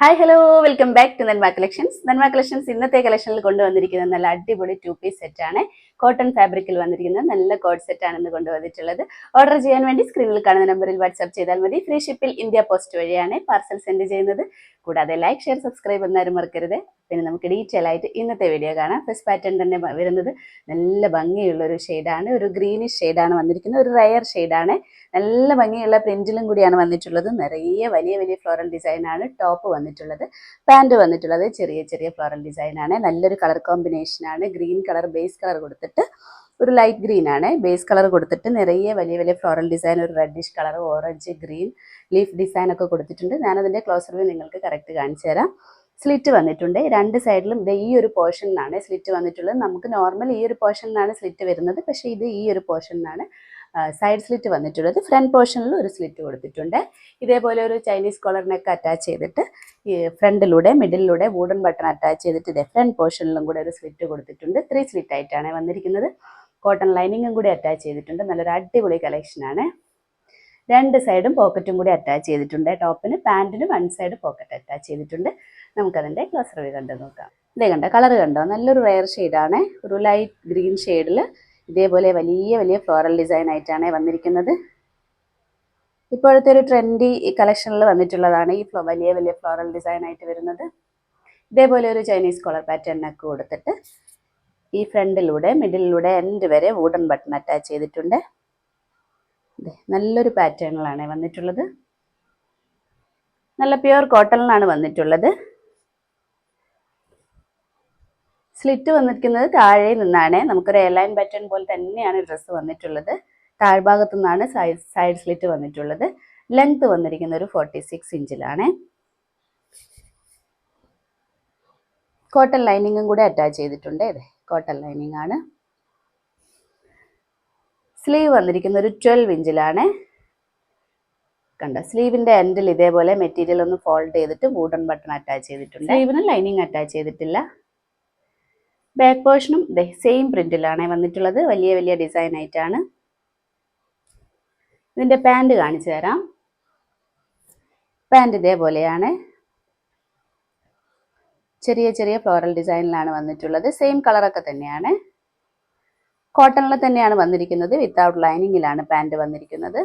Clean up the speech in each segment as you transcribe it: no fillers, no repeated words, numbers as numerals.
Hi hello welcome back to Nanma collections. Nanma collections ഇന്നത്തെ കളക്ഷനിൽ കൊണ്ടുവന്നിരിക്കുന്ന നല്ല അടിപൊളി 2 പീസ് സെറ്റാണ്. കോട്ടൺ ഫാബ്രിക്കിൽ വന്നിരിക്കുന്ന നല്ല കോഡ് സെറ്റാണ് ഇന്ന് കൊണ്ടുവന്നിട്ടുള്ളത്. ഓർഡർ ചെയ്യാൻ വേണ്ടി സ്ക്രീനിൽ കാണുന്ന നമ്പറിൽ വാട്സ്ആപ്പ് ചെയ്താൽ മതി. ഫ്രീ ഷിപ്പിൽ ഇന്ത്യ പോസ്റ്റ് വഴിയാണ് പാർസൽ സെൻഡ് ചെയ്യുന്നത്. കൂടാതെ ലൈക്ക്, ഷെയർ, സബ്സ്ക്രൈബ് എന്നാരും മറക്കരുത്. പിന്നെ നമുക്ക് ഡീറ്റെയിൽ ആയിട്ട് ഇന്നത്തെ വീഡിയോ കാണാം. ഫസ്റ്റ് പാറ്റേൺ തന്നെ വരുന്നത് നല്ല ഭംഗിയുള്ള ഒരു ഷെയ്ഡാണ്. ഒരു ഗ്രീനിഷ് ഷെയ്ഡാണ് വന്നിരിക്കുന്നത്. ഒരു റയർ ഷെയ്ഡാണ്. നല്ല ഭംഗിയുള്ള പ്രിന്റിലും കൂടിയാണ് വന്നിട്ടുള്ളത്. നിറയെ വലിയ വലിയ ഫ്ലോറൽ ഡിസൈനാണ് ടോപ്പ് വന്നിട്ടുള്ളത്. പാൻറ് വന്നിട്ടുള്ളത് ചെറിയ ചെറിയ ഫ്ലോറൽ ഡിസൈനാണ്. നല്ലൊരു കളർ കോമ്പിനേഷനാണ്. ഗ്രീൻ കളർ ബേസ് കളർ കൊടുത്തിട്ട് ഒരു ലൈറ്റ് ഗ്രീൻ ആണ് ബേസ് കളർ കൊടുത്തിട്ട് നിറയെ വലിയ വലിയ ഫ്ലോറൽ ഡിസൈൻ, ഒരു reddish colour, orange, green leaf design ഒക്കെ കൊടുത്തിട്ടുണ്ട്. ഞാനതിൻ്റെ ക്ലോസർ വ്യൂ നിങ്ങൾക്ക് കറക്റ്റ് കാണിച്ചു തരാം. സ്ലിറ്റ് വന്നിട്ടുണ്ട് രണ്ട് സൈഡിലും. ഇത് ഈ ഒരു പോർഷനിലാണ് സ്ലിറ്റ് വന്നിട്ടുള്ളത്. നമുക്ക് നോർമൽ ഈ ഒരു പോർഷനിലാണ് സ്ലിറ്റ് വരുന്നത്, പക്ഷേ ഇത് ഈ ഒരു പോർഷനിലാണ് സൈഡ് സ്ലിറ്റ് വന്നിട്ടുള്ളത്. ഫ്രണ്ട് പോർഷനിൽ ഒരു സ്ലിറ്റ് കൊടുത്തിട്ടുണ്ട്. ഇതേപോലെ ഒരു ചൈനീസ് കോളറിനൊക്കെ അറ്റാച്ച് ചെയ്തിട്ട് ഈ ഫ്രണ്ടിലൂടെ മിഡിലൂടെ വുഡൻ ബട്ടൺ അറ്റാച്ച് ചെയ്തിട്ട് ഇതേ ഫ്രണ്ട് പോർഷനിലും കൂടെ ഒരു സ്ലിറ്റ് കൊടുത്തിട്ടുണ്ട്. 3 സ്ലിറ്റ് ആയിട്ടാണ് വന്നിരിക്കുന്നത്. കോട്ടൺ ലൈനിങ്ങും കൂടി അറ്റാച്ച് ചെയ്തിട്ടുണ്ട്. നല്ലൊരു അടിപൊളി കളക്ഷനാണ്. രണ്ട് സൈഡും പോക്കറ്റും കൂടി അറ്റാച്ച് ചെയ്തിട്ടുണ്ട്. ടോപ്പിന് പാൻറ്റിന് വൺ സൈഡ് പോക്കറ്റ് അറ്റാച്ച് ചെയ്തിട്ടുണ്ട്. നമുക്കതിൻ്റെ ക്ലോസർ വ്യൂ കണ്ടു നോക്കാം. ഇതേ കണ്ടോ, കളർ കണ്ടോ, നല്ലൊരു റയർ ഷെയ്ഡാണ്. ഒരു ലൈറ്റ് ഗ്രീൻ ഷെയ്ഡിൽ ഇതേപോലെ വലിയ വലിയ ഫ്ലോറൽ ഡിസൈൻ ആയിട്ടാണ് വന്നിരിക്കുന്നത്. ഇപ്പോഴത്തെ ഒരു ട്രെൻഡി കളക്ഷനിൽ വന്നിട്ടുള്ളതാണ് ഈ വലിയ വലിയ ഫ്ലോറൽ ഡിസൈൻ ആയിട്ട് വരുന്നത്. ഇതേപോലെ ഒരു ചൈനീസ് കോളർ പാറ്റേണിനൊക്കെ കൊടുത്തിട്ട് ഈ ഫ്രണ്ടിലൂടെ മിഡിലിലൂടെ എൻഡ് വരെ വുഡൻ ബട്ടൺ അറ്റാച്ച് ചെയ്തിട്ടുണ്ട്. നല്ലൊരു പാറ്റേണിലാണ് വന്നിട്ടുള്ളത്. നല്ല പ്യുവർ കോട്ടണിലാണ് വന്നിട്ടുള്ളത്. സ്ലിറ്റ് വന്നിരിക്കുന്നത് താഴെ നിന്നാണ്. നമുക്കൊരു എയർലൈൻ പാറ്റേൺ പോലെ തന്നെയാണ് ഡ്രസ്സ് വന്നിട്ടുള്ളത്. താഴ്ഭാഗത്തു നിന്നാണ് സൈഡ് സ്ലിറ്റ് വന്നിട്ടുള്ളത്. ലെങ്ത് വന്നിരിക്കുന്ന ഒരു 46 ഇഞ്ചിലാണ്. കോട്ടൺ ലൈനിങ്ങും കൂടെ അറ്റാച്ച് ചെയ്തിട്ടുണ്ട്. അതെ, കോട്ടൺ ലൈനിങ് ആണ്. സ്ലീവ് വന്നിരിക്കുന്ന ഒരു 12 ഇഞ്ചിലാണ്. കണ്ട, സ്ലീവിന്റെ എൻഡിൽ ഇതേപോലെ മെറ്റീരിയൽ ഒന്ന് ഫോൾഡ് ചെയ്തിട്ട് വുഡൻ ബട്ടൺ അറ്റാച്ച് ചെയ്തിട്ടുണ്ട്. സ്ലീവിന് ലൈനിങ് അറ്റാച്ച് ചെയ്തിട്ടില്ല. ബാക്ക് പോർഷനും സെയിം പ്രിന്റിലാണ് വന്നിട്ടുള്ളത്. വലിയ വലിയ ഡിസൈൻ ആയിട്ടാണ്. ഇതിന്റെ പാൻറ് കാണിച്ചു തരാം. പാൻറ് ഇതേപോലെയാണ്. ചെറിയ ചെറിയ ഫ്ലോറൽ ഡിസൈനിലാണ് വന്നിട്ടുള്ളത്. സെയിം കളറൊക്കെ തന്നെയാണ്. കോട്ടണിൽ തന്നെയാണ് വന്നിരിക്കുന്നത്. വിത്തൗട്ട് ലൈനിങ്ങിലാണ് പാൻറ് വന്നിരിക്കുന്നത്.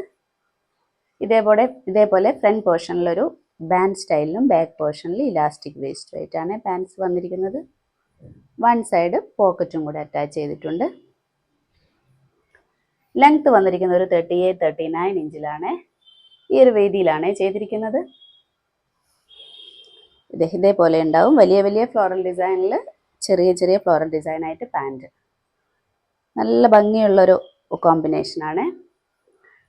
ഇതേപോലെ ഫ്രണ്ട് പോർഷനിലൊരു ബാൻഡ് സ്റ്റൈലിലും ബാക്ക് പോർഷനിൽ ഇലാസ്റ്റിക് വേസ്റ്റ് ആയിട്ടാണ് പാൻസ് വന്നിരിക്കുന്നത്. വൺ സൈഡ് പോക്കറ്റും കൂടെ അറ്റാച്ച് ചെയ്തിട്ടുണ്ട്. ലെങ്ത് വന്നിരിക്കുന്നത് ഒരു 38-39 ഇഞ്ചിലാണ്. ഈ ഒരു വീതിയിലാണ് ചെയ്തിരിക്കുന്നത്. ഇതേപോലെ ഉണ്ടാവും. വലിയ വലിയ ഫ്ലോറൽ ഡിസൈനിൽ ചെറിയ ചെറിയ ഫ്ലോറൽ ഡിസൈനായിട്ട് പാൻറ്. നല്ല ഭംഗിയുള്ളൊരു കോമ്പിനേഷനാണ്.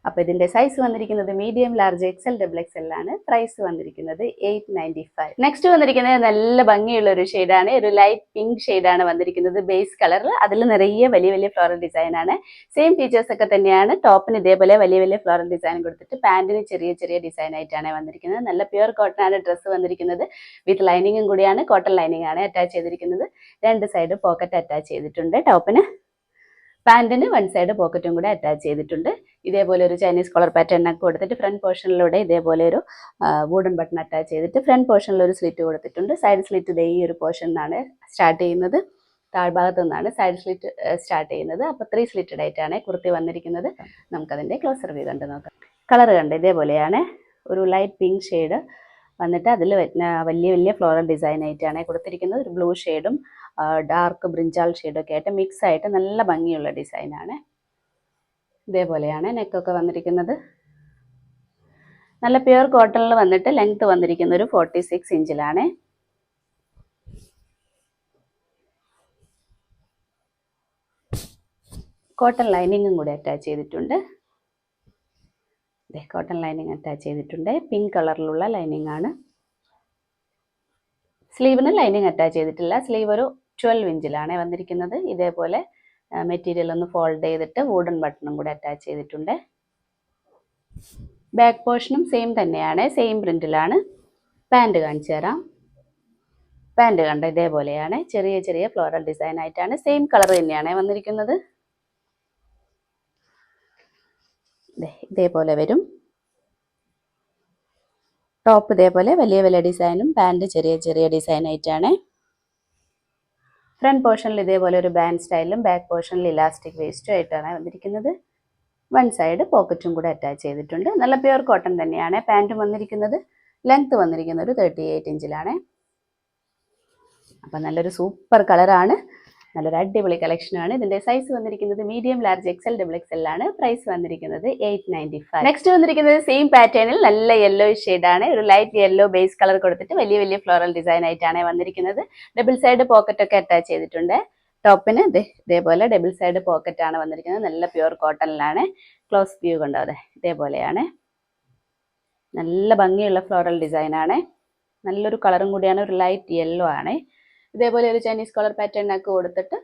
അപ്പോൾ ഇതിൻ്റെ സൈസ് വന്നിരിക്കുന്നത് മീഡിയം, ലാർജ്, XL, XXL ആണ്. പ്രൈസ് വന്നിരിക്കുന്നത് 895. നെക്സ്റ്റ് വന്നിരിക്കുന്നത് നല്ല ഭംഗിയുള്ള ഒരു ഷെയ്ഡാണ്. ഒരു ലൈറ്റ് പിങ്ക് ഷെയ്ഡാണ് വന്നിരിക്കുന്നത്. ബേസ് കളറിൽ അതിൽ നിറയെ വലിയ വലിയ ഫ്ലോറൽ ഡിസൈനാണ്. സെയിം ഫീച്ചേഴ്സ് ഒക്കെ തന്നെയാണ്. ടോപ്പിന് ഇതേപോലെ വലിയ വലിയ ഫ്ലോറൽ ഡിസൈൻ കൊടുത്തിട്ട് പാൻറ്റിന് ചെറിയ ചെറിയ ഡിസൈൻ ആയിട്ടാണ് വന്നിരിക്കുന്നത്. നല്ല പ്യുവർ കോട്ടൺ ആണ് ഡ്രസ്സ് വന്നിരിക്കുന്നത്. വിത്ത് ലൈനിങ്ങും കൂടിയാണ്. കോട്ടൺ ലൈനിങ് ആണ് അറ്റാച്ച് ചെയ്തിരിക്കുന്നത്. രണ്ട് സൈഡ് പോക്കറ്റ് അറ്റാച്ച് ചെയ്തിട്ടുണ്ട്. ടോപ്പിന് പാൻറ്റിന് വൺ സൈഡ് പോക്കറ്റും കൂടെ അറ്റാച്ച് ചെയ്തിട്ടുണ്ട്. ഇതേപോലെ ഒരു ചൈനീസ് കോളർ പാറ്റേണൊക്കെ കൊടുത്തിട്ട് ഫ്രണ്ട് പോർഷനിലൂടെ ഇതേപോലെ ഒരു വുഡൻ ബട്ടൺ അറ്റാച്ച് ചെയ്തിട്ട് ഫ്രണ്ട് പോർഷനിൽ ഒരു സ്ലിറ്റ് കൊടുത്തിട്ടുണ്ട്. സൈഡ് സ്ലിറ്റ് ഈ ഒരു പോർഷനിൽ നിന്നാണ് സ്റ്റാർട്ട് ചെയ്യുന്നത്. താഴ്ഭാഗത്തു നിന്നാണ് സൈഡ് സ്ലിറ്റ് സ്റ്റാർട്ട് ചെയ്യുന്നത്. അപ്പോൾ 3 സ്ലിറ്റഡ് ആയിട്ടാണ് കുർത്തി വന്നിരിക്കുന്നത്. നമുക്കതിൻ്റെ ക്ലോസർ വ്യൂ കണ്ട് നോക്കാം. കളർ കണ്ട് ഇതേപോലെയാണ്. ഒരു ലൈറ്റ് പിങ്ക് ഷെയ്ഡ് വന്നിട്ട് അതിൽ വലിയ വലിയ ഫ്ലോറൽ ഡിസൈൻ ആയിട്ടാണ് കൊടുത്തിരിക്കുന്നത്. ഒരു ബ്ലൂ ഷെയ്ഡും ഡാർക്ക് ബ്രിഞ്ചാൾ ഷെയ്ഡൊക്കെ ആയിട്ട് മിക്സ് ആയിട്ട് നല്ല ഭംഗിയുള്ള ഡിസൈനാണ്. ഇതേപോലെയാണ് നെക്കൊക്കെ വന്നിരിക്കുന്നത്. നല്ല പ്യുവർ കോട്ടണിൽ വന്നിട്ട് ലെങ്ത് വന്നിരിക്കുന്ന ഒരു 46 ഇഞ്ചിലാണ്. കോട്ടൺ ലൈനിങ്ങും കൂടി അറ്റാച്ച് ചെയ്തിട്ടുണ്ട്. കോട്ടൺ ലൈനിങ് അറ്റാച്ച് ചെയ്തിട്ടുണ്ട്. പിങ്ക് കളറിലുള്ള ലൈനിങ് ആണ്. സ്ലീവിന് ലൈനിങ് അറ്റാച്ച് ചെയ്തിട്ടില്ല. സ്ലീവ് ഒരു 12 ഇഞ്ചിലാണ് വന്നിരിക്കുന്നത്. ഇതേപോലെ മെറ്റീരിയൽ ഒന്ന് ഫോൾഡ് ചെയ്തിട്ട് വുഡൻ ബട്ടണും കൂടെ അറ്റാച്ച് ചെയ്തിട്ടുണ്ട്. ബാക്ക് പോർഷനും സെയിം തന്നെയാണ്. സെയിം പ്രിന്റിലാണ്. പാൻറ് കാണിച്ചു തരാം. പാൻറ് കണ്ട ഇതേപോലെയാണ്. ചെറിയ ചെറിയ ഫ്ലോറൽ ഡിസൈൻ ആയിട്ടാണ്. സെയിം കളർ തന്നെയാണ് വന്നിരിക്കുന്നത്. ഇതേപോലെ വരും. ടോപ്പ് ഇതേപോലെ വലിയ വലിയ ഡിസൈനും പാൻറ് ചെറിയ ചെറിയ ഡിസൈനായിട്ടാണ്. ഫ്രണ്ട് പോർഷനിൽ ഇതേപോലെ ഒരു ബാൻഡ് സ്റ്റൈലും ബാക്ക് പോർഷനിൽ ഇലാസ്റ്റിക് വേസ്റ്റും ആയിട്ടാണ് വന്നിരിക്കുന്നത്. വൺ സൈഡ് പോക്കറ്റും കൂടെ അറ്റാച്ച് ചെയ്തിട്ടുണ്ട്. നല്ല പ്യുവർ കോട്ടൺ തന്നെയാണ്. പാൻറ്റും വന്നിരിക്കുന്നത് ലെങ്ത് വന്നിരിക്കുന്നത് ഒരു 38 ഇഞ്ചിലാണ്. അപ്പം നല്ലൊരു സൂപ്പർ കളറാണ്, നല്ലൊരു അടിപൊളി കളക്ഷനാണ്. ഇതിന്റെ സൈസ് വന്നിരിക്കുന്നത് medium, large, XL, double XL ആണ്. പ്രൈസ് വന്നിരിക്കുന്നത് 895. നെക്സ്റ്റ് വന്നിരിക്കുന്നത് സെയിം പാറ്റേണിൽ നല്ല യെല്ലോ ആണ്. ഒരു ലൈറ്റ് യെല്ലോ ബേസ് കളർ കൊടുത്തിട്ട് വലിയ വലിയ ഫ്ലോറൽ ഡിസൈൻ ആയിട്ടാണ് വന്നിരിക്കുന്നത്. ഡബിൾ സൈഡ് പോക്കറ്റ് ഒക്കെ അറ്റാച്ച് ചെയ്തിട്ടുണ്ട്. ടോപ്പിന് ഇതേപോലെ ഡബിൾ സൈഡ് പോക്കറ്റ് ആണ് വന്നിരിക്കുന്നത്. നല്ല പ്യുവർ കോട്ടണിലാണ്. ക്ലോസ് വ്യൂ കണ്ടോ, അതെ ഇതേപോലെയാണ്. നല്ല ഭംഗിയുള്ള ഫ്ലോറൽ ഡിസൈൻ ആണ്. നല്ലൊരു കളറും കൂടിയാണ്, ഒരു ലൈറ്റ് യെല്ലോ ആണ്. ഇതേപോലെ ഒരു ചൈനീസ് കളർ പാറ്റേൺ ഒക്കെ കൊടുത്തിട്ട്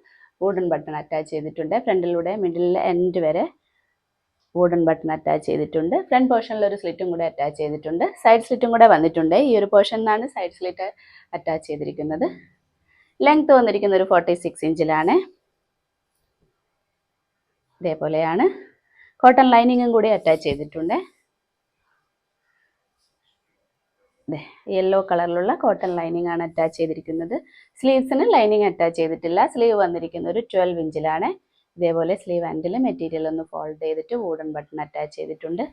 വുഡൻ ബട്ടൺ അറ്റാച്ച് ചെയ്തിട്ടുണ്ട്. ഫ്രണ്ടിലൂടെ മിഡിൽ എൻഡ് വരെ വുഡൻ ബട്ടൺ അറ്റാച്ച് ചെയ്തിട്ടുണ്ട്. ഫ്രണ്ട് പോർഷനിൽ ഒരു സ്ലിറ്റും കൂടെ അറ്റാച്ച് ചെയ്തിട്ടുണ്ട്. സൈഡ് സ്ലിറ്റും കൂടെ വന്നിട്ടുണ്ട്. ഈ ഒരു പോർഷനിലാണ് സൈഡ് സ്ലിറ്റ് അറ്റാച്ച് ചെയ്തിരിക്കുന്നത്. ലെങ്ത് വന്നിരിക്കുന്ന ഒരു 46 ഇഞ്ചിലാണ്. ഇതേപോലെയാണ്. കോട്ടൺ ലൈനിങ്ങും കൂടി അറ്റാച്ച് ചെയ്തിട്ടുണ്ട്. യെല്ലോ കളറിലുള്ള കോട്ടൺ ലൈനിങ് ആണ് അറ്റാച്ച് ചെയ്തിരിക്കുന്നത്. സ്ലീവ്സിന് ലൈനിങ് അറ്റാച്ച് ചെയ്തിട്ടില്ല. സ്ലീവ് വന്നിരിക്കുന്ന ഒരു 12 ഇഞ്ചിലാണ്. ഇതേപോലെ സ്ലീവ് ആൻഡിൽ മെറ്റീരിയൽ ഒന്ന് ഫോൾഡ് ചെയ്തിട്ട് വുഡൻ ബട്ടൺ അറ്റാച്ച് ചെയ്തിട്ടുണ്ട്.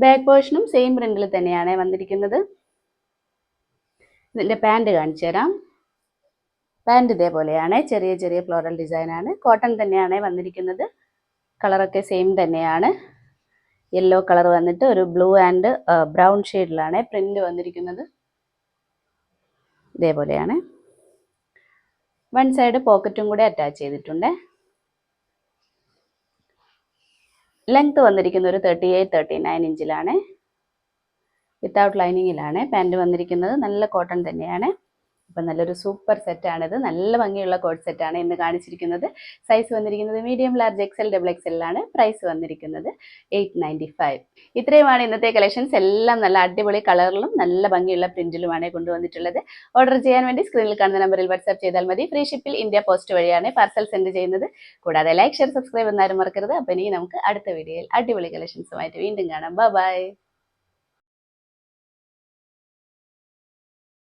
ബാക്ക് പോർഷനും സെയിം പ്രിന്റിൽ തന്നെയാണ് വന്നിരിക്കുന്നത്. ഇതിന്റെ പാൻറ് കാണിച്ചു തരാം. പാൻറ് ഇതേപോലെയാണ്. ചെറിയ ചെറിയ ഫ്ലോറൽ ഡിസൈൻ ആണ്. കോട്ടൺ തന്നെയാണ് വന്നിരിക്കുന്നത്. കളറൊക്കെ സെയിം തന്നെയാണ്. യെല്ലോ കളർ വന്നിട്ട് ഒരു ബ്ലൂ ആൻഡ് ബ്രൗൺ ഷെയ്ഡിലാണ് പ്രിന്റ് വന്നിരിക്കുന്നത്. ഇതേപോലെയാണ്. വൺ സൈഡ് പോക്കറ്റും കൂടെ അറ്റാച്ച് ചെയ്തിട്ടുണ്ട്. ലെങ്ത് വന്നിരിക്കുന്ന ഒരു 38-39 ഇഞ്ചിലാണ്. വിത്തൗട്ട് ലൈനിങ്ങിലാണ് പാൻറ് വന്നിരിക്കുന്നത്. നല്ല കോട്ടൺ തന്നെയാണ്. അപ്പം നല്ലൊരു സൂപ്പർ സെറ്റാണിത്. നല്ല ഭംഗിയുള്ള കോട്ട് സെറ്റാണ് ഇന്ന് കാണിച്ചിരിക്കുന്നത്. സൈസ് വന്നിരിക്കുന്നത് മീഡിയം, ലാർജ്, എക്സൽ, ഡബിൾ എക്സലാണ്. പ്രൈസ് വന്നിരിക്കുന്നത് 895. ഇത്രയുമാണ് ഇന്നത്തെ കളക്ഷൻസ്. എല്ലാം നല്ല അടിപൊളി കളറിലും നല്ല ഭംഗിയുള്ള പ്രിന്റിലുമാണ് കൊണ്ടുവന്നിട്ടുള്ളത്. ഓർഡർ ചെയ്യാൻ വേണ്ടി സ്ക്രീനിൽ കാണുന്ന നമ്പറിൽ വാട്സ്ആപ്പ് ചെയ്താൽ മതി. ഫ്രീ ഷിപ്പിൽ ഇന്ത്യ പോസ്റ്റ് വഴിയാണ് പാർസൽ സെൻഡ് ചെയ്യുന്നത്. കൂടാതെ ലൈക്ക്, ഷെയർ, സബ്സ്ക്രൈബ് എന്നാരും മറക്കരുത്. അപ്പം ഇനി നമുക്ക് അടുത്ത വീഡിയോയിൽ അടിപൊളി കളക്ഷൻസുമായിട്ട് വീണ്ടും കാണാം. ബൈ.